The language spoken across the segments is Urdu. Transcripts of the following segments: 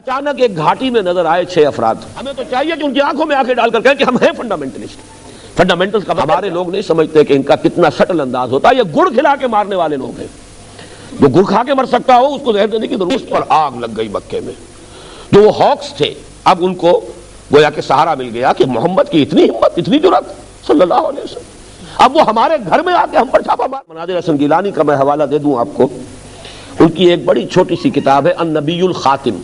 اچانک ایک گھاٹی میں نظر آئے 6 افراد. ہمیں تو چاہیے کہ ان کی آنکھوں میں آنکھیں ڈال کر کہیں کہ ہم ہیں فنڈامنٹلسٹ. فنڈامنٹلز کا ہمارے لوگ نہیں سمجھتے کہ ان کا کتنا سٹل انداز ہوتا ہے. یہ گڑ کھلا کے مارنے والے لوگ ہیں. جو گڑ کھا کے مر سکتا ہو اس کو زہر دینے کی ضرورت. اس پر آگ لگ گئی مکے میں. جو وہ ہاکس تھے اب ان کو گویا کہ سہارا مل گیا کہ محمد کی اتنی ہمت, اتنی جرأت صلی اللہ علیہ وسلم. اب وہ ہمارے گھر میں آ کے ہم پر چھاپا مار. مناظر حسن گیلانی کا میں حوالہ دے دوں آپ کو. ان کی ایک بڑی چھوٹی سی کتاب ہے النبی الخاتم,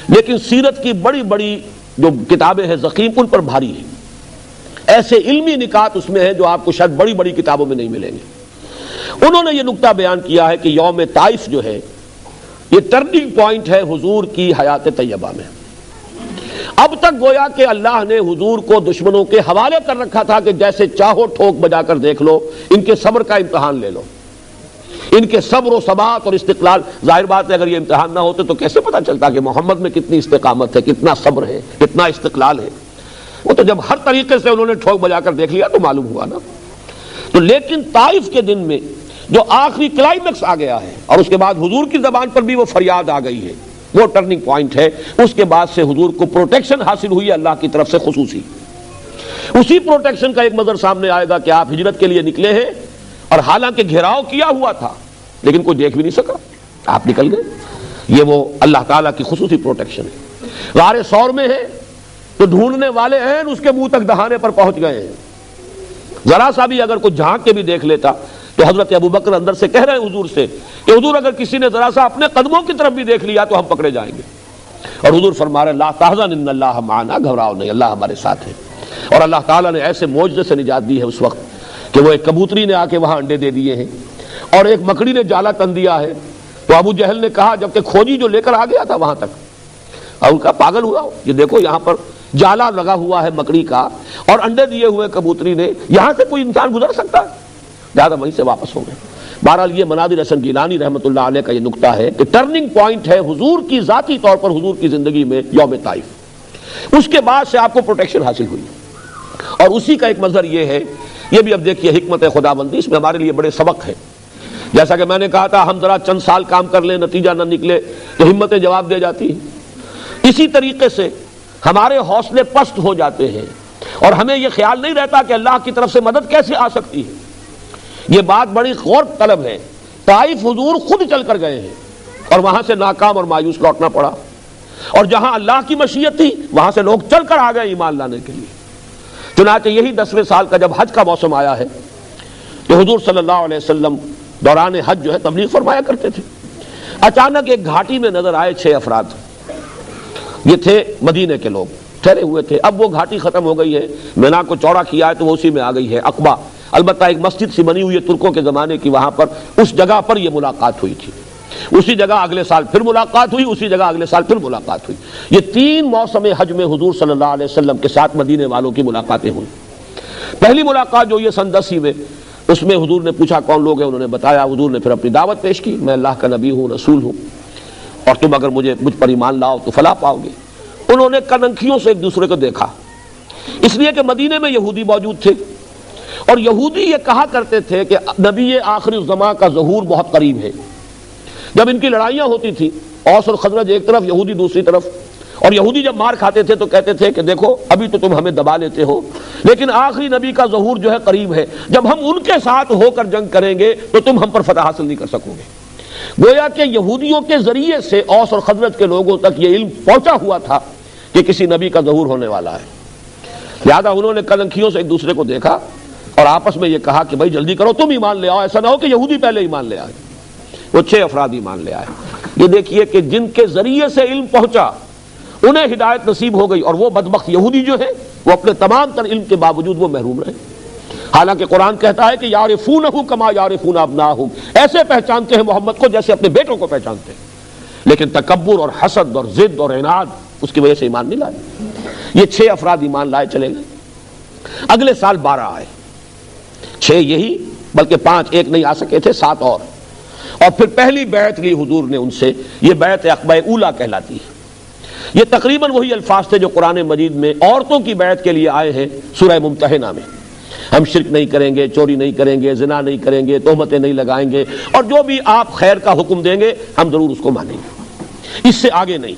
لیکن سیرت کی بڑی بڑی جو کتابیں ہیں ضخیم ان پر بھاری ہیں. ایسے علمی نکات اس میں ہیں جو آپ کو شاید بڑی بڑی کتابوں میں نہیں ملیں گے. انہوں نے یہ نکتہ بیان کیا ہے کہ یوم طائف جو ہے یہ ٹرننگ پوائنٹ ہے حضور کی حیات طیبہ میں. اب تک گویا کہ اللہ نے حضور کو دشمنوں کے حوالے کر رکھا تھا کہ جیسے چاہو ٹھوک بجا کر دیکھ لو, ان کے صبر کا امتحان لے لو, ان کے صبر و ثبات اور استقلال. ظاہر بات ہے اگر یہ امتحان نہ ہوتے تو کیسے پتہ چلتا کہ محمد میں کتنی استقامت ہے, کتنا صبر ہے, کتنا استقلال ہے. وہ تو جب ہر طریقے سے انہوں نے ٹھوک بجا کر دیکھ لیا تو معلوم ہوا نا. تو لیکن طائف کے دن میں جو آخری کلائمیکس آ گیا ہے اور اس کے بعد حضور کی زبان پر بھی وہ فریاد آ گئی ہے, وہ ٹرننگ پوائنٹ ہے. اس کے بعد سے حضور کو پروٹیکشن حاصل ہوئی اللہ کی طرف سے خصوصی. اسی پروٹیکشن کا ایک منظر سامنے آئے گا کہ آپ ہجرت کے لیے نکلے ہیں اور حالانکہ گھیراؤ کیا ہوا تھا لیکن کوئی دیکھ بھی نہیں سکا, آپ نکل گئے. یہ وہ اللہ تعالیٰ کی خصوصی پروٹیکشن ہے. غار ثور میں ہے تو ڈھونڈنے والے ہیں اس کے منہ تک دہانے پر پہنچ گئے ہیں. ذرا سا بھی اگر کوئی جھانک کے بھی دیکھ لیتا تو حضرت ابوبکر اندر سے کہہ رہے ہیں حضور سے کہ حضور اگر کسی نے ذرا سا اپنے قدموں کی طرف بھی دیکھ لیا تو ہم پکڑے جائیں گے. اور حضور فرما رہے لا تحزن ان اللہ معنا, گھبراؤ نہیں, اللہ ہمارے ساتھ ہے. اور اللہ تعالیٰ نے ایسے معجزے سے نجات دی ہے اس وقت کہ وہ ایک کبوتری نے آ کے وہاں انڈے دے دیے ہیں اور ایک مکڑی نے جالا تن دیا ہے. تو ابو جہل نے کہا جبکہ کھوجی جو لے کر آ گیا تھا وہاں تک, اور ان کا پاگل ہوا ہو, یہ دیکھو یہاں پر جالا لگا ہوا ہے مکڑی کا اور انڈے دیے ہوئے کبوتری نے, یہاں سے کوئی انسان گزر سکتا ہے؟ زیادہ وہیں سے واپس ہو گئے. بہرحال یہ مناظر حسن گیلانی رحمۃ اللہ علیہ کا یہ نکتہ ہے کہ ٹرننگ پوائنٹ ہے حضور کی ذاتی طور پر حضور کی زندگی میں یوم طائف. اس کے بعد سے آپ کو پروٹیکشن حاصل ہوئی. اور اسی کا ایک منظر یہ ہے, یہ بھی اب دیکھیے حکمت خداوندی, اس میں ہمارے لیے بڑے سبق ہیں. جیسا کہ میں نے کہا تھا ہم ذرا چند سال کام کر لیں نتیجہ نہ نکلے تو ہمتیں جواب دے جاتی ہیں. اسی طریقے سے ہمارے حوصلے پست ہو جاتے ہیں اور ہمیں یہ خیال نہیں رہتا کہ اللہ کی طرف سے مدد کیسے آ سکتی ہے. یہ بات بڑی غور طلب ہے. طائف حضور خود چل کر گئے ہیں اور وہاں سے ناکام اور مایوس لوٹنا پڑا, اور جہاں اللہ کی مشیت تھی وہاں سے لوگ چل کر آ گئے ایمان لانے کے لیے. چنانچہ یہی 10ویں سال کا جب حج کا موسم آیا ہے تو حضور صلی اللہ علیہ وسلم دوران حج جو ہے تبلیغ فرمایا کرتے تھے. اچانک ایک گھاٹی میں نظر آئے 6 افراد. یہ تھے مدینے کے لوگ, ٹھہرے ہوئے تھے. اب وہ گھاٹی ختم ہو گئی ہے, مینا کو چوڑا کیا ہے تو وہ اسی میں آ گئی ہے عقبہ. البتہ ایک مسجد سی بنی ہوئی ہے ترکوں کے زمانے کی, وہاں پر اس جگہ پر یہ ملاقات ہوئی تھی. اسی جگہ اگلے سال پھر ملاقات ہوئی, اسی جگہ اگلے سال پھر ملاقات ہوئی. یہ 3 موسم حج میں حضور صلی اللہ علیہ وسلم کے ساتھ مدینے والوں کی ملاقاتیں ہوئی. پہلی ملاقات جو یہ سن 10 میں, اس میں حضور نے پوچھا کون لوگ ہیں, انہوں نے بتایا. حضور نے پھر اپنی دعوت پیش کی, میں اللہ کا نبی ہوں, رسول ہوں, اور تم اگر مجھ پر ایمان لاؤ تو فلاح پاؤ گے. انہوں نے کننکھیوں سے ایک دوسرے کو دیکھا, اس لیے کہ مدینے میں یہودی موجود تھے اور یہودی یہ کہا کرتے تھے کہ نبی آخر الزمان کا ظہور بہت قریب ہے. جب ان کی لڑائیاں ہوتی تھی, اوس اور خزرج ایک طرف, یہودی دوسری طرف, اور یہودی جب مار کھاتے تھے تو کہتے تھے کہ دیکھو ابھی تو تم ہمیں دبا لیتے ہو لیکن آخری نبی کا ظہور جو ہے قریب ہے, جب ہم ان کے ساتھ ہو کر جنگ کریں گے تو تم ہم پر فتح حاصل نہیں کر سکو گے. گویا کہ یہودیوں کے ذریعے سے اوس اور خزرج کے لوگوں تک یہ علم پہنچا ہوا تھا کہ کسی نبی کا ظہور ہونے والا ہے. لہذا انہوں نے کننکھیوں سے ایک دوسرے کو دیکھا اور آپس میں یہ کہا کہ بھائی جلدی کرو, تم ایمان لے آؤ, ایسا نہ ہو کہ یہودی پہلے ایمان لے آئے. وہ 6 افراد ایمان لے آئے. یہ دیکھیے کہ جن کے ذریعے سے علم پہنچا انہیں ہدایت نصیب ہو گئی, اور وہ بدبخت یہودی جو ہے وہ اپنے تمام تر علم کے باوجود وہ محروم رہے. حالانکہ قرآن کہتا ہے کہ یعرفونہ کما یعرفون ابناہم, ایسے پہچانتے ہیں محمد کو جیسے اپنے بیٹوں کو پہچانتے ہیں, لیکن تکبر اور حسد اور ضد اور عناد اس کی وجہ سے ایمان نہیں لائے. یہ 6 افراد ایمان لائے چلے گئے. اگلے سال 12 آئے, 6 یہی بلکہ 5 ایک نہیں آ سکے تھے, 7 اور پھر پہلی بیعت لی حضور نے ان سے. یہ بیعت عقبہ اولیٰ کہلاتی ہے. یہ تقریباً وہی الفاظ تھے جو قرآن مجید میں عورتوں کی بیعت کے لیے آئے ہیں سورہ ممتحنہ میں. ہم شرک نہیں کریں گے, چوری نہیں کریں گے, زنا نہیں کریں گے, تہمتیں نہیں لگائیں گے, اور جو بھی آپ خیر کا حکم دیں گے ہم ضرور اس کو مانیں گے, اس سے آگے نہیں.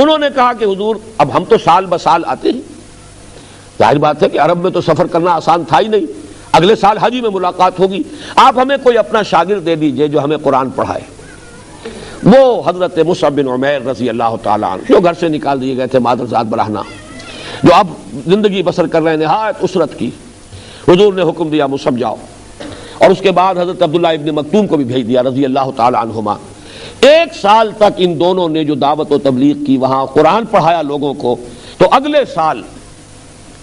انہوں نے کہا کہ حضور اب ہم تو سال بسال آتے ہیں، ظاہر بات ہے کہ عرب میں تو سفر کرنا آسان تھا ہی نہیں، اگلے سال حج میں ملاقات ہوگی، آپ ہمیں کوئی اپنا شاگرد دے دیجئے جو ہمیں قرآن پڑھائے۔ وہ حضرت مصعب بن عمیر رضی اللہ تعالیٰ عنہ جو گھر سے نکال دیے گئے تھے مادرزاد برہنہ، جو اب زندگی بسر کر رہے ہیں نہایت اسرت کی، حضور نے حکم دیا مصعب جاؤ، اور اس کے بعد حضرت عبداللہ ابن مکتوم کو بھی بھیج دیا رضی اللہ تعالیٰ عنہما۔ 1 سال تک ان دونوں نے جو دعوت و تبلیغ کی، وہاں قرآن پڑھایا لوگوں کو، تو اگلے سال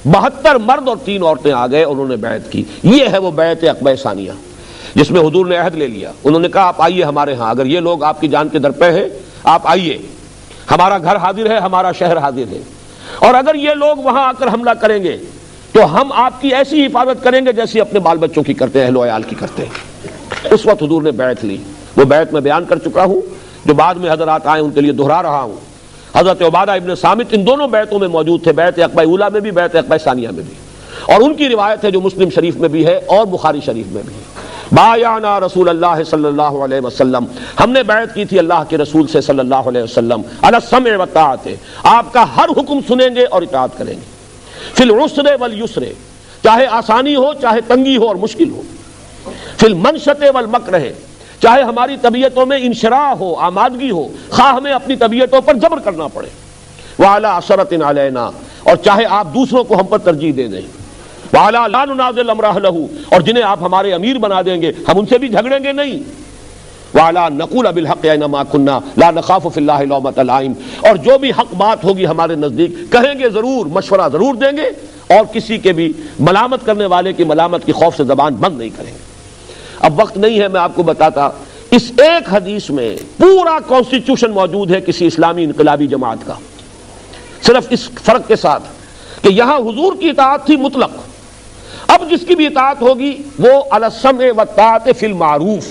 72 مرد اور 3 عورتیں آ گئے، انہوں نے بیعت کی۔ یہ ہے وہ بیعت عقبہ ثانیہ جس میں حضور نے عہد لے لیا۔ انہوں نے کہا آپ آئیے ہمارے ہاں، اگر یہ لوگ آپ کی جان کے درپے ہیں آپ آئیے، ہمارا گھر حاضر ہے، ہمارا شہر حاضر ہے، اور اگر یہ لوگ وہاں آ کر حملہ کریں گے تو ہم آپ کی ایسی حفاظت کریں گے جیسی اپنے بال بچوں کی کرتے ہیں، اہل و عیال کی کرتے ہیں۔ اس وقت حضور نے بیعت لی، وہ بیعت میں بیان کر چکا ہوں، جو بعد میں حضرات آئے ان کے لیے دہرا رہا ہوں۔ حضرت عبادہ ابن صامت ان دونوں بیعتوں میں موجود تھے، بیعت عقبہ اولیٰ میں بھی، بیعت عقبہ ثانیہ میں بھی، اور ان کی روایت ہے جو مسلم شریف میں بھی ہے اور بخاری شریف میں بھی ہے۔ بایعنا رسول اللہ صلی اللہ علیہ وسلم، ہم نے بیعت کی تھی اللہ کے رسول سے صلی اللہ علیہ وسلم، علی السمع والطاعۃ، آپ کا ہر حکم سنیں گے اور اطاعت کریں گے، فی العسر والیسر، چاہے آسانی ہو چاہے تنگی ہو اور مشکل ہو، فی المنشط والمکرہ، چاہے ہماری طبیعتوں میں انشراح ہو، آمادگی ہو، خواہ ہمیں اپنی طبیعتوں پر جبر کرنا پڑے، وعلی عثرۃ علینا، اور چاہے آپ دوسروں کو ہم پر ترجیح دے دیں، وعلی لا ننازل امرہ لہ، اور جنہیں آپ ہمارے امیر بنا دیں گے ہم ان سے بھی جھگڑیں گے نہیں، وعلی نقول بالحق اینما کنا لا نخاف فی اللہ لومۃ لائم، اور جو بھی حق بات ہوگی ہمارے نزدیک کہیں گے ضرور، مشورہ ضرور دیں گے، اور کسی کے بھی ملامت کرنے والے کی ملامت کی خوف سے زبان بند نہیں کریں گے۔ اب وقت نہیں ہے، میں آپ کو بتاتا، اس ایک حدیث میں پورا کانسٹیٹیوشن موجود ہے کسی اسلامی انقلابی جماعت کا، صرف اس فرق کے ساتھ کہ یہاں حضور کی اطاعت تھی مطلق، اب جس کی بھی اطاعت ہوگی وہ علی السمع والطاعۃ فی المعروف،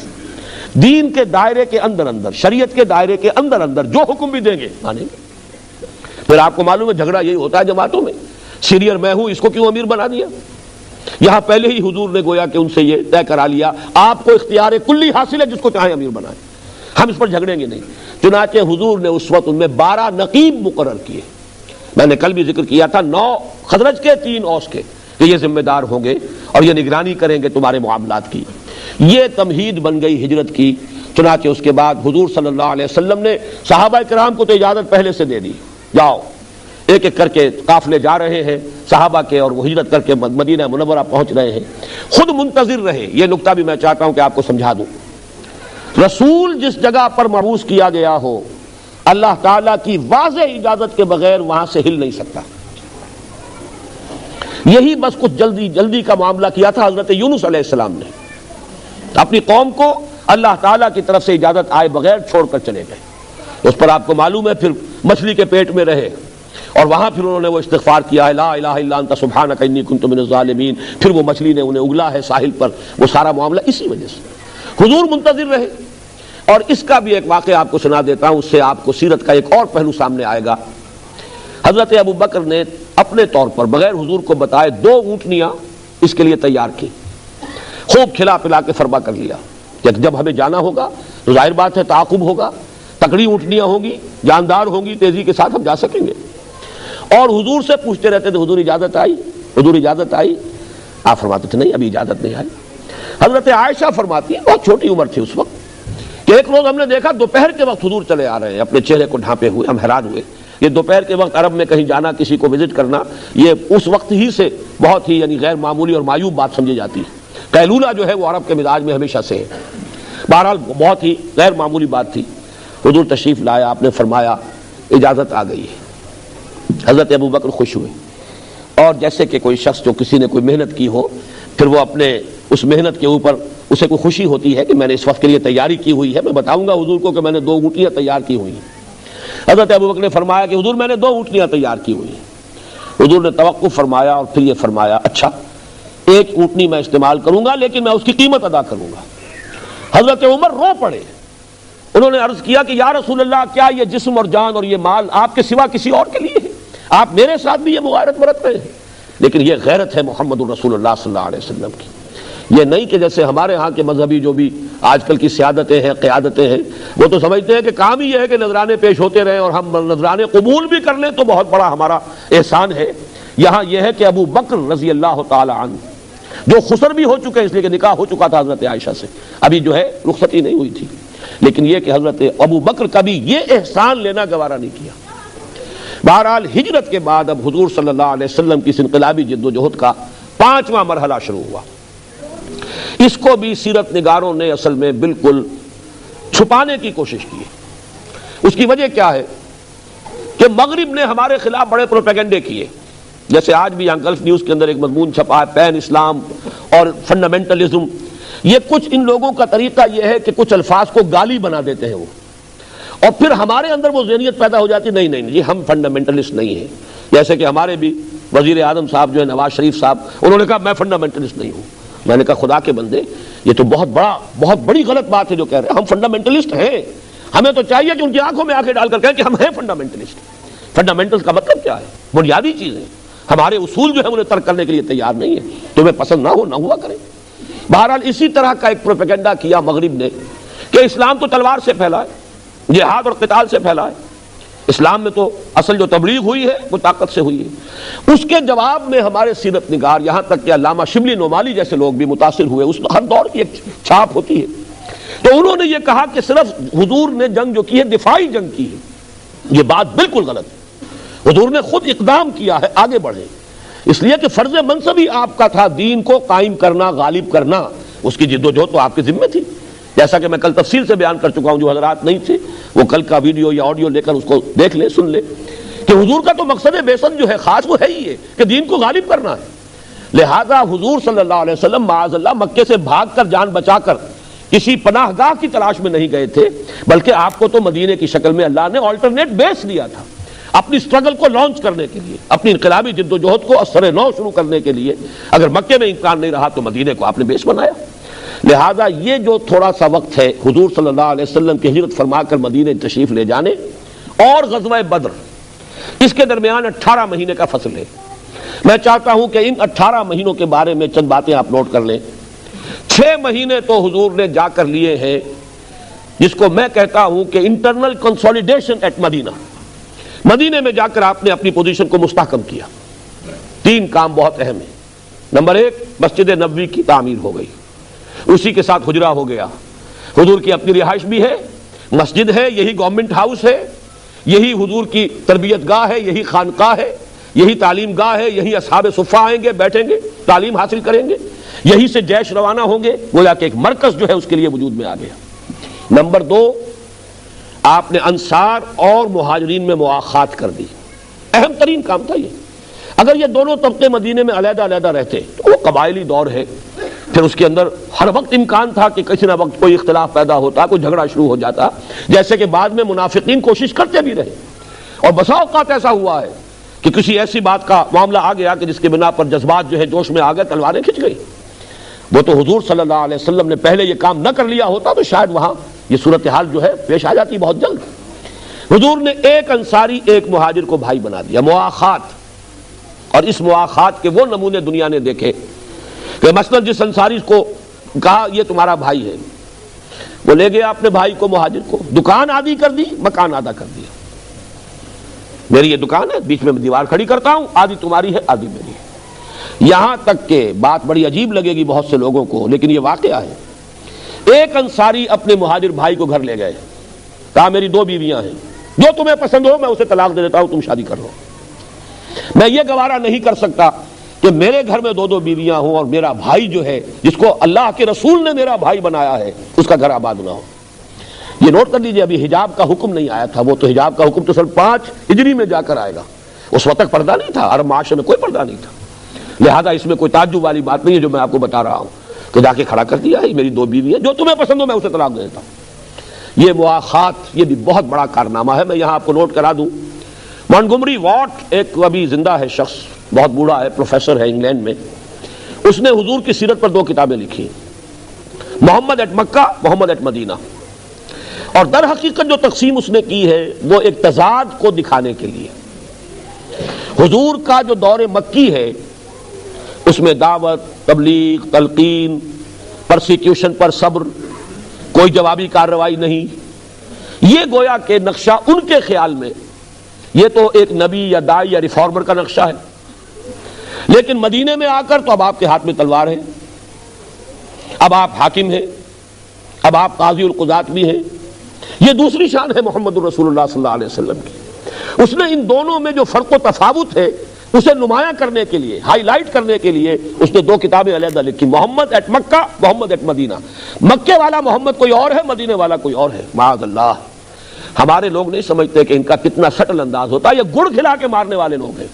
دین کے دائرے کے اندر اندر، شریعت کے دائرے کے اندر اندر جو حکم بھی دیں گے مانیں گے۔ پھر آپ کو معلوم ہے جھگڑا یہی ہوتا ہے جماعتوں میں، سینئر میں ہوں، اس کو کیوں امیر بنا دیا؟ یہاں پہلے ہی حضور نے گویا کہ ان سے یہ طے کرا لیا، آپ کو اختیار کلی حاصل ہے، جس کو چاہیں امیر بنائیں، ہم اس پر جھگڑیں گے نہیں۔ چنانچہ حضور نے اس وقت ان میں 12 نقیب مقرر کیے، میں نے کل بھی ذکر کیا تھا، 9 خزرج کے 3 اوس کے، کہ یہ ذمہ دار ہوں گے اور یہ نگرانی کریں گے تمہارے معاملات کی۔ یہ تمہید بن گئی ہجرت کی۔ چنانچہ اس کے بعد حضور صلی اللہ علیہ وسلم نے صحابہ کرام کو تو اجازت پہلے سے دے دی، جاؤ، ایک ایک کر کے قافلے جا رہے ہیں صحابہ کے، اور وہ ہجرت کر کے مدینہ منورہ پہنچ رہے ہیں، خود منتظر رہے۔ یہ نقطہ بھی میں چاہتا ہوں کہ آپ کو سمجھا دوں، رسول جس جگہ پر مبعوث کیا گیا ہو، اللہ تعالیٰ کی واضح اجازت کے بغیر وہاں سے ہل نہیں سکتا۔ یہی بس کچھ جلدی کا معاملہ کیا تھا حضرت یونس علیہ السلام نے، اپنی قوم کو اللہ تعالیٰ کی طرف سے اجازت آئے بغیر چھوڑ کر چلے گئے۔ اس پر آپ کو معلوم ہے پھر مچھلی کے پیٹ میں رہے، اور وہاں پھر انہوں نے وہ استغفار کیا ہے، لا الہ الا انت سبحانک انی کنت من الظالمین، پھر وہ مچھلی نے انہیں اگلا ہے ساحل پر، وہ سارا معاملہ اسی وجہ سے حضور منتظر رہے۔ اور اس کا بھی ایک واقعہ آپ کو سنا دیتا ہوں، اس سے آپ کو سیرت کا ایک اور پہلو سامنے آئے گا۔ حضرت ابو بکر نے اپنے طور پر بغیر حضور کو بتائے 2 اونٹنیاں اس کے لیے تیار کی، خوب کھلا پلا کے فرما کر لیا کہ جب ہمیں جانا ہوگا تو ظاہر بات ہے تعاقب ہوگا، تکڑی اونٹنیاں ہوں گی، جاندار ہوں گی، تیزی کے ساتھ ہم جا سکیں گے۔ اور حضور سے پوچھتے رہتے تھے حضور اجازت آئی، حضور اجازت آئی؟ آپ فرماتے تھے نہیں ابھی اجازت نہیں آئی۔ حضرت عائشہ فرماتی ہیں، بہت چھوٹی عمر تھی اس وقت، کہ ایک روز ہم نے دیکھا دوپہر کے وقت حضور چلے آ رہے ہیں، اپنے چہرے کو ڈھانپے ہوئے، ہم حیران ہوئے۔ یہ دوپہر کے وقت عرب میں کہیں جانا، کسی کو وزٹ کرنا، یہ اس وقت ہی سے بہت ہی یعنی غیر معمولی اور معیوب بات سمجھی جاتی ہے۔ قیلولہ جو ہے وہ عرب کے مزاج میں ہمیشہ سے ہے، بہرحال بہت ہی غیر معمولی بات تھی۔ حضور تشریف لایا، آپ نے فرمایا اجازت آ گئی ہے۔ حضرت ابو بکر خوش ہوئے، اور جیسے کہ کوئی شخص جو کسی نے کوئی محنت کی ہو، پھر وہ اپنے اس محنت کے اوپر اسے کوئی خوشی ہوتی ہے کہ میں نے اس وقت کے لیے تیاری کی ہوئی ہے، میں بتاؤں گا حضور کو کہ میں نے 2 اونٹنیاں تیار کی ہوئی ہیں۔ حضرت ابو بکر نے فرمایا کہ حضور میں نے 2 اونٹنیاں تیار کی ہوئی ہیں۔ حضور نے توقف فرمایا اور پھر یہ فرمایا اچھا 1 اونٹنی میں استعمال کروں گا لیکن میں اس کی قیمت ادا کروں گا۔ حضرت عمر رو پڑے، انہوں نے عرض کیا کہ یا رسول اللہ، کیا یہ جسم اور جان اور یہ مال آپ کے سوا کسی اور کے لیے ہے؟ آپ میرے ساتھ بھی یہ مغایرت برت رہے ہیں، لیکن یہ غیرت ہے محمد الرسول اللہ صلی اللہ علیہ وسلم کی، یہ نہیں کہ جیسے ہمارے ہاں کے مذہبی جو بھی آج کل کی سیادتیں ہیں، قیادتیں ہیں، وہ تو سمجھتے ہیں کہ کام ہی یہ ہے کہ نذرانے پیش ہوتے رہیں اور ہم نذرانے قبول بھی کر لیں تو بہت بڑا ہمارا احسان ہے۔ یہاں یہ ہے کہ ابو بکر رضی اللہ تعالی عنہ جو خسر بھی ہو چکے، اس لیے کہ نکاح ہو چکا تھا حضرت عائشہ سے، ابھی جو ہے رخصتی نہیں ہوئی تھی، لیکن یہ کہ حضرت ابو بکر کبھی یہ احسان لینا گوارا نہیں کیا۔ بہرحال ہجرت کے بعد اب حضور صلی اللہ علیہ وسلم کی اس انقلابی جد و جہد کا 5واں مرحلہ شروع ہوا۔ اس کو بھی سیرت نگاروں نے اصل میں بالکل چھپانے کی کوشش کی ہے۔ اس کی وجہ کیا ہے کہ مغرب نے ہمارے خلاف بڑے پروپیگنڈے کیے، جیسے آج بھی یہاں گلف نیوز کے اندر ایک مضمون چھپا ہے پین اسلام اور فنڈامنٹلزم۔ یہ کچھ ان لوگوں کا طریقہ یہ ہے کہ کچھ الفاظ کو گالی بنا دیتے ہیں وہ، اور پھر ہمارے اندر وہ ذہنیت پیدا ہو جاتی نہیں نہیں جی ہم فنڈامنٹلسٹ نہیں ہیں۔ جیسے کہ ہمارے بھی وزیر اعظم صاحب جو ہے نواز شریف صاحب، انہوں نے کہا میں فنڈامنٹلسٹ نہیں ہوں۔ میں نے کہا خدا کے بندے، یہ تو بہت بڑی غلط بات ہے جو کہہ رہے ہیں، ہم فنڈامنٹلسٹ ہیں۔ ہمیں تو چاہیے کہ ان کی آنکھوں میں آنکھیں ڈال کر کہیں کہ ہم ہیں فنڈامنٹلسٹ۔ فنڈامنٹل کا مطلب کیا ہے؟ بنیادی چیزیں، ہمارے اصول جو ہے انہیں ترک کرنے کے لیے تیار نہیں ہے، تمہیں پسند نہ ہو نہ ہوا کریں۔ بہرحال اسی طرح کا ایک پروپیگنڈا کیا مغرب نے کہ اسلام تو تلوار سے پھیلا ہے، جہاد اور قتال سے پھیلا ہے، اسلام میں تو اصل جو تبلیغ ہوئی ہے وہ طاقت سے ہوئی ہے۔ اس کے جواب میں ہمارے سیرت نگار، یہاں تک کہ علامہ شبلی نعمانی جیسے لوگ بھی متاثر ہوئے، اس ہر دور کی ایک چھاپ ہوتی ہے، تو انہوں نے یہ کہا کہ صرف حضور نے جنگ جو کی ہے دفاعی جنگ کی ہے۔ یہ بات بالکل غلط ہے، حضور نے خود اقدام کیا ہے آگے بڑھے، اس لیے کہ فرض منصب ہی آپ کا تھا دین کو قائم کرنا، غالب کرنا، اس کی جد و جہد تو آپ کے ذمہ تھی، جیسا کہ میں کل تفصیل سے بیان کر چکا ہوں۔ جو حضرات نہیں تھے وہ کل کا ویڈیو یا آڈیو لے کر اس کو دیکھ لیں، سن لیں کہ حضور کا تو مقصد بعثت جو ہے خاص وہ ہے ہی ہے کہ دین کو غالب کرنا ہے۔ لہذا حضور صلی اللہ علیہ وسلم معاذ اللہ مکے سے بھاگ کر جان بچا کر کسی پناہ گاہ کی تلاش میں نہیں گئے تھے، بلکہ آپ کو تو مدینے کی شکل میں اللہ نے آلٹرنیٹ بیس دیا تھا اپنی سٹرگل کو لانچ کرنے کے لیے، اپنی انقلابی جد و جہد کو اثر نو شروع کرنے کے لیے۔ اگر مکے میں امکان نہیں رہا تو مدینے کو آپ نے بیس بنایا۔ لہذا یہ جو تھوڑا سا وقت ہے حضور صلی اللہ علیہ وسلم کی ہجرت فرما کر مدینے تشریف لے جانے اور غزوہ بدر، اس کے درمیان 18 مہینے کا فصل ہے۔ میں چاہتا ہوں کہ ان 18 مہینوں کے بارے میں چند باتیں آپ نوٹ کر لیں۔ 6 مہینے تو حضور نے جا کر لیے ہیں، جس کو میں کہتا ہوں کہ انٹرنل کنسولیڈیشن ایٹ مدینہ۔ مدینے میں جا کر آپ نے اپنی پوزیشن کو مستحکم کیا۔ 3 کام بہت اہم ہیں۔ نمبر 1، مسجد نبوی کی تعمیر ہو گئی، اسی کے ساتھ حجرہ ہو گیا۔ حضور کی اپنی رہائش بھی ہے، مسجد ہے، یہی گورنمنٹ ہاؤس ہے، یہی حضور کی تربیت گاہ ہے، یہی خانقاہ ہے، یہی تعلیم گاہ ہے، یہی اصحاب صفہ آئیں گے، بیٹھیں گے، تعلیم حاصل کریں گے، یہی سے جیش روانہ ہوں گے، گویا کہ ایک مرکز جو ہے اس کے لیے وجود میں آ گیا۔ نمبر 2، آپ نے انصار اور مہاجرین میں مواخات کر دی۔ اہم ترین کام تھا یہ۔ اگر یہ دونوں طبقے مدینے میں علیحدہ علیحدہ رہتے تو وہ قبائلی دور ہے، پھر اس کے اندر ہر وقت امکان تھا کہ کسی نہ وقت کوئی اختلاف پیدا ہوتا، کوئی جھگڑا شروع ہو جاتا، جیسے کہ بعد میں منافقین کوشش کرتے بھی رہے، اور بسا اوقات ایسا ہوا ہے کہ کسی ایسی بات کا معاملہ آ گیا کہ جس کے بنا پر جذبات جو ہے جوش میں آ گئے، تلواریں کھنچ گئی۔ وہ تو حضور صلی اللہ علیہ وسلم نے پہلے یہ کام نہ کر لیا ہوتا تو شاید وہاں یہ صورتحال جو ہے پیش آ جاتی بہت جلد۔ حضور نے ایک انصاری ایک مہاجر کو بھائی بنا دیا، مواخات۔ اور اس مواخات کے وہ نمونے دنیا نے دیکھے کہ مثلا جس انصاری کو کہا یہ تمہارا بھائی ہے، وہ لے گیا اپنے بھائی کو، مہاجر کو، دکان آدھی کر دی، مکان آدھا کر دیا۔ میری یہ دکان ہے، بیچ میں دیوار کھڑی کرتا ہوں، آدھی تمہاری ہے آدھی میری ہے۔ یہاں تک کہ بات بڑی عجیب لگے گی بہت سے لوگوں کو، لیکن یہ واقعہ ہے۔ ایک انصاری اپنے مہاجر بھائی کو گھر لے گئے، کہا میری 2 بیویاں ہیں، جو تمہیں پسند ہو میں اسے طلاق دے دیتا ہوں، تم شادی کر لو۔ میں یہ گوارا نہیں کر سکتا کہ میرے گھر میں 2 بیویاں ہوں اور میرا بھائی جو ہے جس کو اللہ کے رسول نے میرا بھائی بنایا ہے اس کا گھر آباد نہ ہو۔ یہ نوٹ کر لیجئے، ابھی حجاب کا حکم نہیں آیا تھا، وہ تو حجاب کا حکم تو سن 5 ہجری میں جا کر آئے گا، اس وقت تک پردہ نہیں تھا، عرب معاشرے میں کوئی پردہ نہیں تھا۔ لہذا اس میں کوئی تعجب والی بات نہیں ہے جو میں آپ کو بتا رہا ہوں کہ جا کے کھڑا کر دیا ہے، میری 2 بیویاں، جو تمہیں پسند ہو میں اسے طلاق دے دیتا ہوں۔ یہ مواخات، یہ بھی بہت بڑا کارنامہ ہے۔ میں یہاں آپ کو نوٹ کرا دوں، مونٹگومری واٹ ایک ابھی زندہ ہے شخص، بہت بوڑھا ہے، پروفیسر ہے انگلینڈ میں، اس نے حضور کی سیرت پر 2 کتابیں لکھی، محمد at Mecca, Muhammad at Medina. اور در حقیقت جو تقسیم اس نے کی ہے وہ ایک تضاد کو دکھانے کے لیے۔ حضور کا جو دور مکی ہے اس میں دعوت، تبلیغ، تلقین، پرسیکیوشن پر صبر، کوئی جوابی کارروائی نہیں. یہ گویا کہ نقشہ ان کے خیال میں یہ تو ایک نبی یا داعی یا ریفارمر کا نقشہ ہے. لیکن مدینے میں آ کر تو اب آپ کے ہاتھ میں تلوار ہے، اب آپ حاکم ہیں، اب آپ قاضی القضات بھی ہیں. یہ دوسری شان ہے محمد الرسول اللہ صلی اللہ علیہ وسلم کی. اس نے ان دونوں میں جو فرق و تفاوت ہے اسے نمایاں کرنے کے لیے، ہائی لائٹ کرنے کے لیے اس نے 2 کتابیں علیحدہ لکھی، محمد at Mecca, Muhammad at Medina. مکے والا محمد کوئی اور ہے، مدینے والا کوئی اور ہے. معاذ اللہ. ہمارے لوگ نہیں سمجھتے کہ ان کا کتنا سٹل انداز ہوتا ہے. یہ گڑ کھلا کے مارنے والے لوگ ہیں.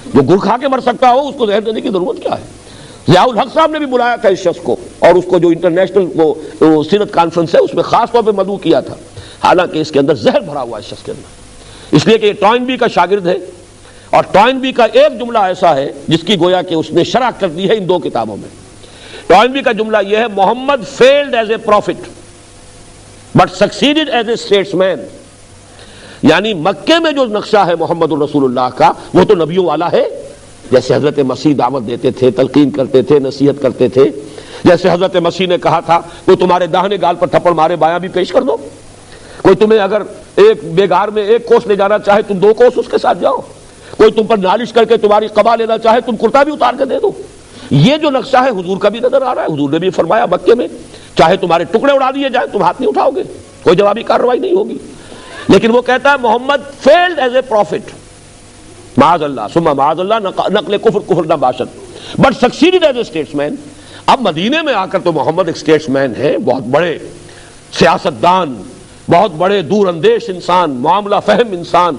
جو گڑ کھا کے مر سکتا ہو اس کو زہر دینے کی ضرورت کیا ہے؟ ضیاء الحق صاحب نے بھی بلایا تھا اس شخص کو، اور اس کو جو انٹرنیشنل وہ سیرت کانفرنس ہے اس میں خاص طور پہ مدعو کیا تھا، حالانکہ اس کے اندر زہر بھرا ہوا ہے اس شخص کے اندر. اس لیے کہ یہ ٹوائنبی کا شاگرد ہے، اور ٹوائنبی کا ایک جملہ ایسا ہے جس کی گویا کہ اس نے شرح کر دی ہے ان 2 کتابوں میں. ٹوائنبی کا جملہ یہ ہے، Muhammad failed as a profit but succeeded as a statesman مین. یعنی مکے میں جو نقشہ ہے محمد الرسول اللہ کا وہ تو نبیوں والا ہے. جیسے حضرت مسیح دعوت دیتے تھے، تلقین کرتے تھے، نصیحت کرتے تھے. جیسے حضرت مسیح نے کہا تھا کوئی تمہارے داہنے گال پر تھپڑ مارے بایاں بھی پیش کر دو. کوئی تمہیں اگر ایک بیگار میں 1 کوس لے جانا چاہے تم 2 کوس اس کے ساتھ جاؤ. کوئی تم پر نالش کر کے تمہاری قبا لینا چاہے تم کرتا بھی اتار کے دے دو. یہ جو نقشہ ہے حضور کا بھی نظر آ رہا ہے. حضور نے بھی فرمایا مکے میں چاہے تمہارے ٹکڑے اڑا دیے جائیں تم ہاتھ نہیں اٹھاؤ گے، کوئی جوابی کارروائی نہیں ہوگی. لیکن وہ کہتا ہے Muhammad failed as a profit, معاذ اللہ ثم معاذ اللہ، نقل کفر نہ باشد، but succeeded as a statesman مین. اب مدینے میں آ کر تو محمد ایک اسٹیٹس مین ہے، بہت بڑے سیاستدان، بہت بڑے دور اندیش انسان، معاملہ فہم انسان.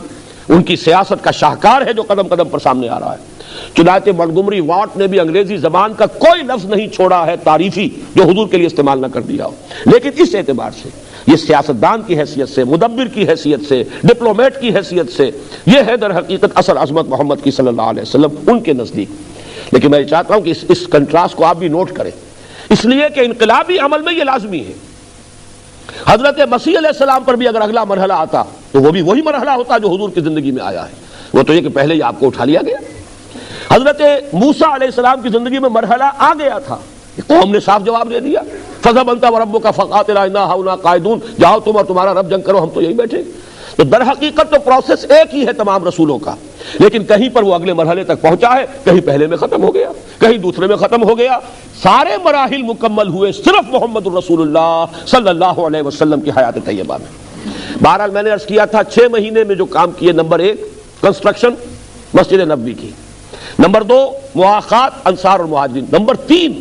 ان کی سیاست کا شاہکار ہے جو قدم قدم پر سامنے آ رہا ہے. چنانچہ منٹگومری واٹ نے بھی انگریزی زبان کا کوئی لفظ نہیں چھوڑا ہے تعریفی جو حضور کے لیے استعمال نہ کر دیا ہو. لیکن اس اعتبار سے یہ سیاستدان کی حیثیت سے، مدبر کی حیثیت سے، ڈپلومیٹ کی حیثیت سے یہ ہے در حقیقت اصل عظمت محمد کی صلی اللہ علیہ وسلم ان کے نزدیک. لیکن میں چاہتا ہوں کہ اس کنٹراسٹ کو آپ بھی نوٹ کریں، اس لیے کہ انقلابی عمل میں یہ لازمی ہے. حضرت مسیح علیہ السلام پر بھی اگر اگلا مرحلہ آتا تو وہ بھی وہی مرحلہ ہوتا جو حضور کی زندگی میں آیا ہے. وہ تو یہ کہ پہلے ہی آپ کو اٹھا لیا گیا. حضرت موسیٰ علیہ السلام کی زندگی میں مرحلہ آ گیا تھا، قوم نے صاف جواب دے دیا، فَذْهَبْ أَنْتَ وَرَبُّكَ فَقَاتِلَا إِنَّا هَاهُنَا قَاعِدُونَ، جاؤ تم اور تمہارا رب جنگ کرو، ہم تو یہی بیٹھے. تو در حقیقت تو پروسیس ایک ہی ہے تمام رسولوں کا، لیکن کہیں پر وہ اگلے مرحلے تک پہنچا ہے، کہیں پہلے میں ختم ہو گیا، کہیں دوسرے میں ختم ہو گیا. سارے مراحل مکمل ہوئے صرف محمد الرسول اللہ صلی اللہ علیہ وسلم کی حیات طیبہ میں. بہرحال میں نے عرض کیا تھا 6 مہینے میں جو کام کیے، نمبر 1 کنسٹرکشن مسجد نبوی کی، نمبر 2 مواخات انصار اور مہاجرین، نمبر 3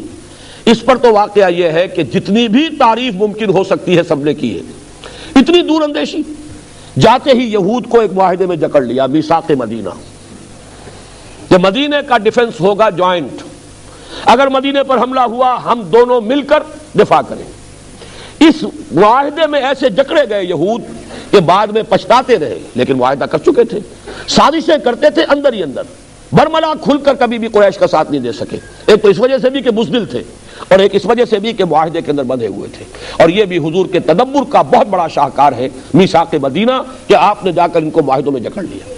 اس پر تو واقعہ یہ ہے کہ جتنی بھی تعریف ممکن ہو سکتی ہے سب نے کی ہے. اتنی دور اندیشی، جاتے ہی یہود کو ایک معاہدے میں جکڑ لیا، میثاق مدینہ، کہ مدینے کا ڈیفنس ہوگا جوائنٹ، اگر مدینے پر حملہ ہوا ہم دونوں مل کر دفاع کریں. اس معاہدے میں ایسے جکڑے گئے یہود کہ بعد میں پچھتاتے رہے، لیکن معاہدہ کر چکے تھے، سازشیں کرتے تھے اندر ہی اندر، برملا کھل کر کبھی بھی قریش کا ساتھ نہیں دے سکے. ایک تو اس وجہ سے بھی کہ بزدل تھے، اور ایک اس وجہ سے بھی کہ معاہدے کے اندر بندھے ہوئے تھے. اور یہ بھی حضور کے تدبر کا بہت بڑا شاہکار ہے میثاق مدینہ کہ آپ نے جا کر ان کو معاہدوں میں جکڑ لیا.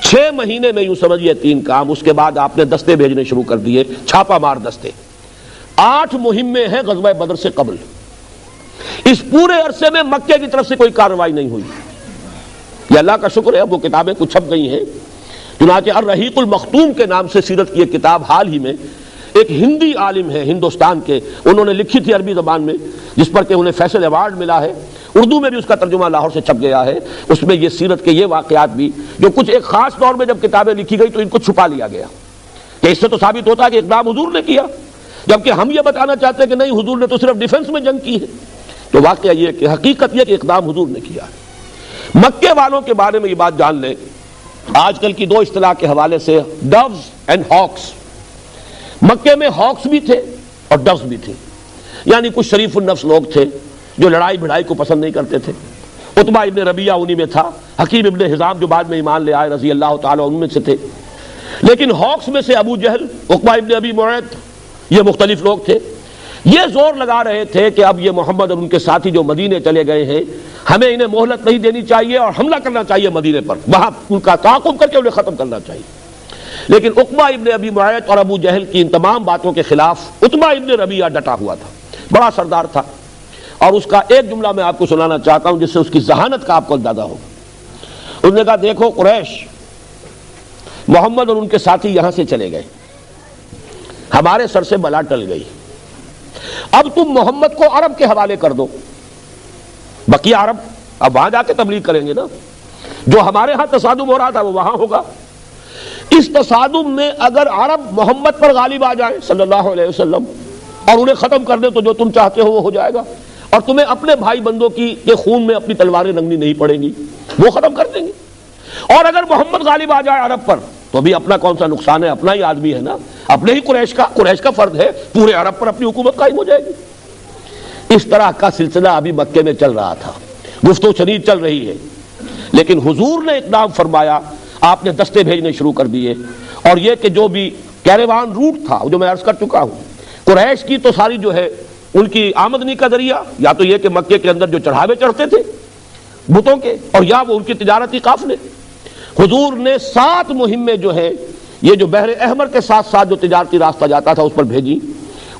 6 مہینے میں یوں سمجھیے 3 کام. اس کے بعد آپ نے دستے بھیجنے شروع کر دیے، چھاپا مار دستے. 8 مہمیں ہیں غزوہ بدر سے قبل. اس پورے عرصے میں مکے کی طرف سے کوئی کارروائی نہیں ہوئی. یہ اللہ کا شکر ہے اب وہ کتابیں کچھ چھپ گئی ہیں. چنانچہ الرحیق المختوم کے نام سے سیرت کی ایک کتاب حال ہی میں ایک ہندی عالم ہے ہندوستان کے، انہوں نے لکھی تھی عربی زبان میں، جس پر کہ انہیں فیصل ایوارڈ ملا ہے. اردو میں بھی اس کا ترجمہ لاہور سے چھپ گیا ہے. اس میں یہ سیرت کے یہ واقعات بھی جو کچھ ایک خاص طور میں جب کتابیں لکھی گئی تو ان کو چھپا لیا گیا کہ اس سے تو ثابت ہوتا ہے کہ اقدام حضور نے کیا، جبکہ ہم یہ بتانا چاہتے ہیں کہ نہیں، حضور نے تو صرف ڈیفنس میں جنگ کی ہے. تو واقعہ یہ کہ حقیقت یہ کہ اقدام حضور نے کیا ہے. مکے والوں کے بارے میں یہ بات جان لیں، آج کل کی 2 اصطلاح کے حوالے سے، ڈوز اینڈ ہاکس. مکے میں ہاکس بھی تھے اور ڈوز بھی تھے، یعنی کچھ شریف النفس لوگ تھے جو لڑائی بھڑائی کو پسند نہیں کرتے تھے. عتبہ ابن ربیعہ انہی میں تھا، حکیم ابن حزام جو بعد میں ایمان لے آئے رضی اللہ تعالیٰ ان میں سے تھے. لیکن ہاکس میں سے ابو جہل، عقبہ ابن ابی معیط، یہ مختلف لوگ تھے. یہ زور لگا رہے تھے کہ اب یہ محمد اور ان کے ساتھی جو مدینے چلے گئے ہیں، ہمیں انہیں مہلت نہیں دینی چاہیے اور حملہ کرنا چاہیے مدینے پر، وہاں ان کا تعاقب کر کے انہیں ختم کرنا چاہیے. لیکن عقبہ ابن ابی معیط اور ابو جہل کی ان تمام باتوں کے خلاف عتبہ ابن ربیعہ ڈٹا ہوا تھا، بڑا سردار تھا، اور اس کا ایک جملہ میں آپ کو سنانا چاہتا ہوں جس سے اس کی ذہانت کا آپ کو اندازہ ہوگا۔ انہوں نے کہا دیکھو قریش، محمد اور ان کے ساتھی یہاں سے چلے گئے، ہمارے سر سے بلا ٹل گئی، اب تم محمد کو عرب کے حوالے کر دو، بقیہ عرب اب وہاں جا کے تبلیغ کریں گے نا، جو ہمارے ہاں تصادم ہو رہا تھا وہ وہاں ہوگا۔ اس تصادم میں اگر عرب محمد پر غالب آ جائیں صلی اللہ علیہ وسلم اور انہیں ختم کر دیں تو جو تم چاہتے ہو وہ ہو جائے گا، اور تمہیں اپنے بھائی بندوں کے خون میں اپنی تلواریں رنگنی نہیں پڑیں گی، وہ ختم کر دیں گے۔ اور اگر محمد غالب آ جائے عرب پر تو بھی اپنا کون سا نقصان ہے، اپنا ہی آدمی ہے نا، اپنے ہی قریش کا فرد ہے، پورے عرب پر اپنی حکومت قائم ہو جائے گی۔ اس طرح کا سلسلہ ابھی مکے میں چل رہا تھا، گفتگو شنید چل رہی ہے، لیکن حضور نے اقدام فرمایا، آپ نے دستے بھیجنے شروع کر دیے، اور یہ کہ جو بھی کیروان روٹ تھا جو میں عرض کر چکا ہوں، قریش کی تو ساری جو ہے ان کی آمدنی کا ذریعہ یا تو یہ کہ مکے کے اندر جو چڑھاوے چڑھتے تھے بتوں کے، اور یا وہ ان کی تجارتی قافلے۔ حضور نے 7 مہمیں جو ہے یہ جو بحر احمر کے ساتھ ساتھ جو تجارتی راستہ جاتا تھا اس پر بھیجی،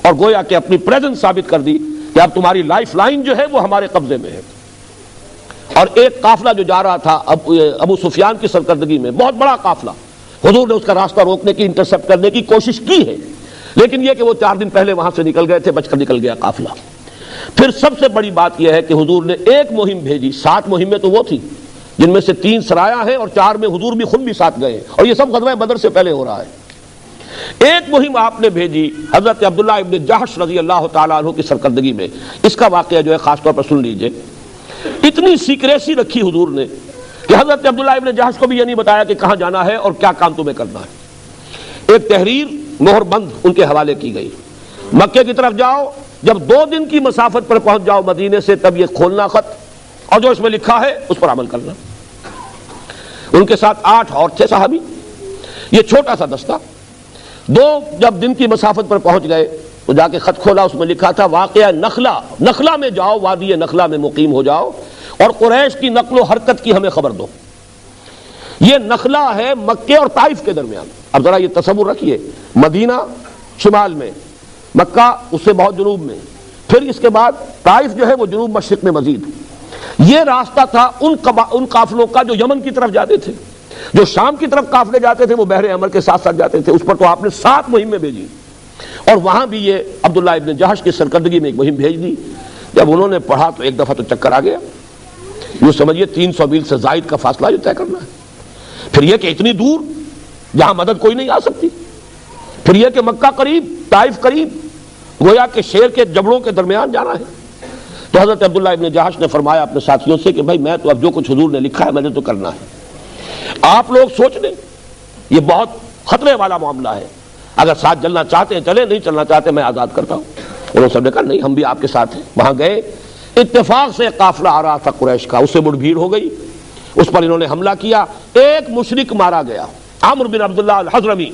اور گویا کہ اپنی پریزنس ثابت کر دی کہ اب تمہاری لائف لائن جو ہے وہ ہمارے قبضے میں ہے۔ اور ایک قافلہ جو جا رہا تھا ابو سفیان کی سرکردگی میں، بہت بڑا قافلہ، حضور نے اس کا راستہ روکنے کی، انٹرسپٹ کرنے کی کوشش کی ہے، لیکن یہ کہ وہ 4 دن پہلے وہاں سے نکل گئے تھے، بچ کر نکل گیا قافلہ۔ پھر سب سے بڑی بات یہ ہے کہ حضور نے ایک مہم بھیجی، 7 مہمیں تو وہ تھی جن میں سے 3 سرایا ہیں اور 4 میں حضور بھی خود بھی ساتھ گئے، اور یہ سب غزوہ بدر سے پہلے ہو رہا ہے۔ ایک مہم آپ نے بھیجی حضرت عبداللہ ابن جحش رضی اللہ تعالیٰ عنہ کی سرکردگی میں، اس کا واقعہ جو ہے خاص طور پر سن لیجئے۔ اتنی سیکریسی رکھی حضور نے کہ حضرت عبداللہ ابن جحش کو بھی یہ نہیں بتایا کہ کہاں جانا ہے اور کیا کام تمہیں کرنا ہے۔ ایک تحریر مہر بند ان کے حوالے کی گئی، مکے کی طرف جاؤ، جب 2 دن کی مسافت پر پہنچ جاؤ مدینے سے تب یہ کھولنا خط، اور جو اس میں لکھا ہے اس پر عمل کرنا۔ ان کے ساتھ 8 اور تھے صحابی، یہ چھوٹا سا دستہ۔ 2 جب دن کی مسافت پر پہنچ گئے تو جا کے خط کھولا، اس میں لکھا تھا واقعہ نخلا میں جاؤ، وادی نخلا میں مقیم ہو جاؤ، اور قریش کی نقل و حرکت کی ہمیں خبر دو۔ یہ نخلا ہے مکے اور طائف کے درمیان۔ اب ذرا یہ تصور رکھیے، مدینہ شمال میں، مکہ اس سے بہت جنوب میں، پھر اس کے بعد طائف جو ہے وہ جنوب مشرق میں مزید۔ یہ راستہ تھا ان قافلوں کا جو یمن کی طرف جاتے تھے، جو شام کی طرف قافلے جاتے تھے وہ بحر احمر کے ساتھ ساتھ جاتے تھے، اس پر تو آپ نے 7 مہمیں بھیجی، اور وہاں بھی یہ عبداللہ ابن جحش کی سرکردگی میں ایک مہم بھیج دی۔ جب انہوں نے پڑھا تو ایک دفعہ تو چکر آ گیا، یوں سمجھیے 300 میل سے زائد کا فاصلہ جو طے کرنا ہے، پھر یہ کہ اتنی دور جہاں مدد کوئی نہیں آ سکتی، پھر یہ کہ مکہ قریب طائف قریب، گویا کہ شیر کے جبڑوں کے درمیان جانا ہے۔ تو حضرت عبداللہ ابن جحش نے فرمایا اپنے ساتھیوں سے کہ بھائی میں تو اب جو کچھ حضور نے لکھا ہے میں نے تو کرنا ہے، آپ لوگ سوچ لیں، یہ بہت خطرے والا معاملہ ہے، اگر ساتھ چلنا چاہتے ہیں چلے، نہیں چلنا چاہتے میں آزاد کرتا ہوں۔ انہوں سب نے کہا نہیں، ہم بھی آپ کے ساتھ ہیں۔ وہاں گئے، اتفاق سے قافلہ آ رہا تھا قریش کا، اس سے مڑ بھیڑ ہو گئی، اس پر انہوں نے حملہ کیا، ایک مشرک مارا گیا، عمرو بن عبداللہ الحضرمی،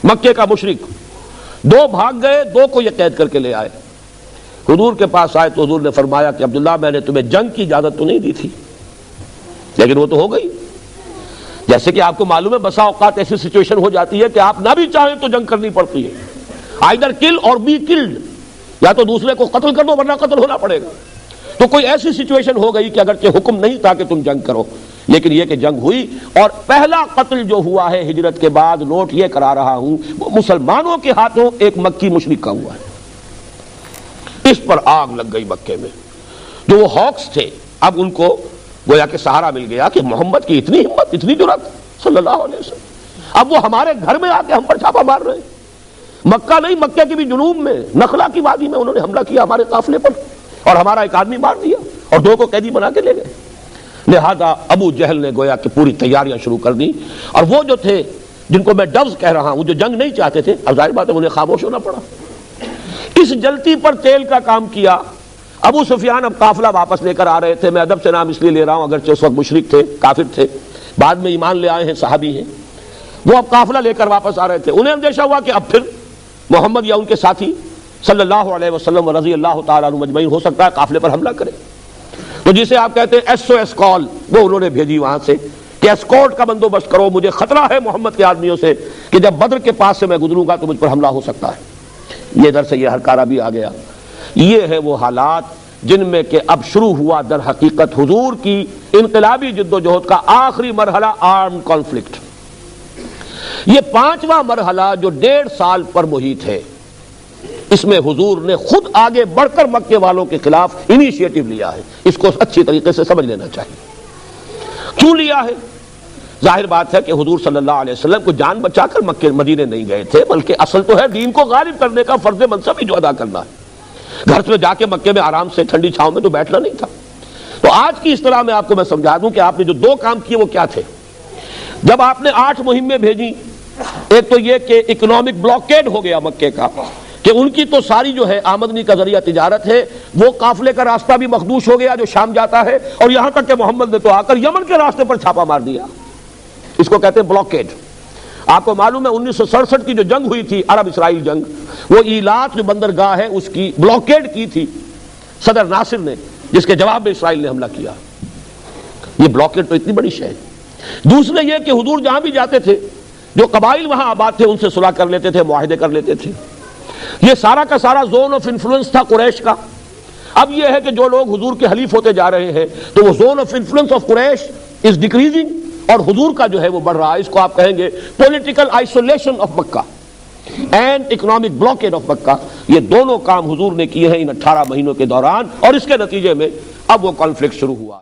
مکے کا مشرک۔ 2 بھاگ گئے، 2 کو یہ قید کر کے لے آئے، حضور کے پاس آئے تو حضور نے فرمایا کہ عبداللہ میں نے تمہیں جنگ کی اجازت تو نہیں دی تھی، لیکن وہ تو ہو گئی۔ جیسے کہ آپ کو معلوم ہے بسا اوقات ایسی سچویشن ہو جاتی ہے کہ آپ نہ بھی چاہیں تو جنگ کرنی پڑتی ہے، آئیدر کل اور بی کلڈ، یا تو دوسرے کو قتل کر دو ورنہ قتل ہونا پڑے گا۔ تو کوئی ایسی سچویشن ہو گئی کہ اگرچہ حکم نہیں تھا کہ تم جنگ کرو، لیکن یہ کہ جنگ ہوئی، اور پہلا قتل جو ہوا ہے ہجرت کے بعد، نوٹ یہ کرا رہا ہوں، وہ مسلمانوں کے ہاتھوں ایک مکی مشرک کا ہوا ہے۔ اس پر آگ لگ گئی مکے میں، جو وہ ہاکس تھے اب ان کو گویا کہ سہارا مل گیا کہ محمد کی اتنی ہمت، اتنی جرأت صلی اللہ علیہ وسلم، اب وہ ہمارے گھر میں آ کے ہم پر چھاپا مار رہے ہیں۔ مکہ نہیں، مکے کی بھی جنوب میں نخلا کی وادی میں انہوں نے حملہ کیا ہمارے قافلے پر، اور ہمارا ایک آدمی مار دیا اور 2 کو قیدی بنا کے لے گئے۔ لہذا ابو جہل نے گویا کہ پوری تیاریاں شروع کر دی، اور وہ جو تھے جن کو میں ڈوز کہہ رہا ہوں، جو جنگ نہیں چاہتے تھے، اب ظاہر بات ہے انہیں خاموش ہونا پڑا۔ اس جلتی پر تیل کا کام کیا۔ ابو سفیان اب قافلہ واپس لے کر آ رہے تھے، میں ادب سے نام اس لیے لے رہا ہوں اگرچہ اس وقت مشرک تھے، کافر تھے، بعد میں ایمان لے آئے ہیں، صحابی ہیں، وہ اب قافلہ لے کر واپس آ رہے تھے۔ انہیں اندیشہ ہوا کہ اب پھر محمد یا ان کے ساتھی صلی اللہ علیہ وسلم و رضی اللہ تعالیٰ عنہ مجمعین ہو سکتا ہے قافلے پر حملہ کرے، تو جسے آپ کہتے ہیں SOS کال، وہ انہوں نے بھیجی وہاں سے کہ اسکورٹ کا بندوبست کرو، مجھے خطرہ ہے محمد کے آدمیوں سے کہ جب بدر کے پاس سے میں گزروں گا تو مجھ پر حملہ ہو سکتا ہے۔ یہ ادھر سے یہ ہرکارہ بھی آ گیا۔ یہ ہے وہ حالات جن میں کہ اب شروع ہوا در حقیقت حضور کی انقلابی جد و جہد کا آخری مرحلہ، آرم کانفلکٹ۔ یہ 5واں مرحلہ جو 1.5 سال پر محیط ہے، اس میں حضور نے خود آگے بڑھ کر مکے والوں کے خلاف انیشیٹو لیا ہے۔ اس کو اچھی طریقے سے سمجھ لینا چاہیے۔ کیوں لیا ہے؟ ظاہر بات ہے کہ حضور صلی اللہ علیہ وسلم کو جان بچا کر مکے مدینے نہیں گئے تھے، بلکہ اصل تو ہے دین کو غالب کرنے کا فرض منصب جو ادا کرنا ہے۔ گھر سے جا کے مکے میں آرام سے ٹھنڈی چھاؤں میں تو بیٹھنا نہیں تھا۔ تو آج کی اصطلاح میں آپ کو میں سمجھا دوں کہ آپ نے جو 2 کام کیے وہ کیا تھے۔ جب آپ نے 8 مہمیں بھیجی، ایک تو یہ کہ اکنامک بلاکیڈ ہو گیا مکے کا، کہ ان کی تو ساری جو ہے آمدنی کا ذریعہ تجارت ہے، وہ قافلے کا راستہ بھی مخدوش ہو گیا جو شام جاتا ہے، اور یہاں تک کہ محمد نے تو آ کر یمن کے راستے پر چھاپا مار دیا۔ اس کو کہتے ہیں بلاکیڈ۔ آپ کو معلوم ہے 1967 کی جو جنگ ہوئی تھی، عرب اسرائیل جنگ، وہ ایلات جو بندرگاہ ہے اس کی بلاکیڈ کی تھی صدر ناصر نے، جس کے جواب میں اسرائیل نے حملہ کیا۔ یہ بلاکیڈ تو اتنی بڑی شے ہے۔ دوسرے یہ کہ حضور جہاں بھی جاتے تھے، جو قبائل وہاں آباد تھے ان سے صلح کر لیتے تھے، معاہدے کر لیتے تھے۔ یہ سارا کا سارا زون آف انفلوئنس تھا قریش کا۔ اب یہ ہے کہ جو لوگ حضور کے حلیف ہوتے جا رہے ہیں تو وہ zone of influence of Quraish is decreasing, اور حضور کا جو ہے وہ بڑھ رہا ہے۔ اس کو آپ کہیں گے political isolation of Mecca and economic blockade of Mecca. یہ دونوں کام حضور نے کیے ہیں ان 18 مہینوں کے دوران، اور اس کے نتیجے میں اب وہ کانفلکٹ شروع ہوا۔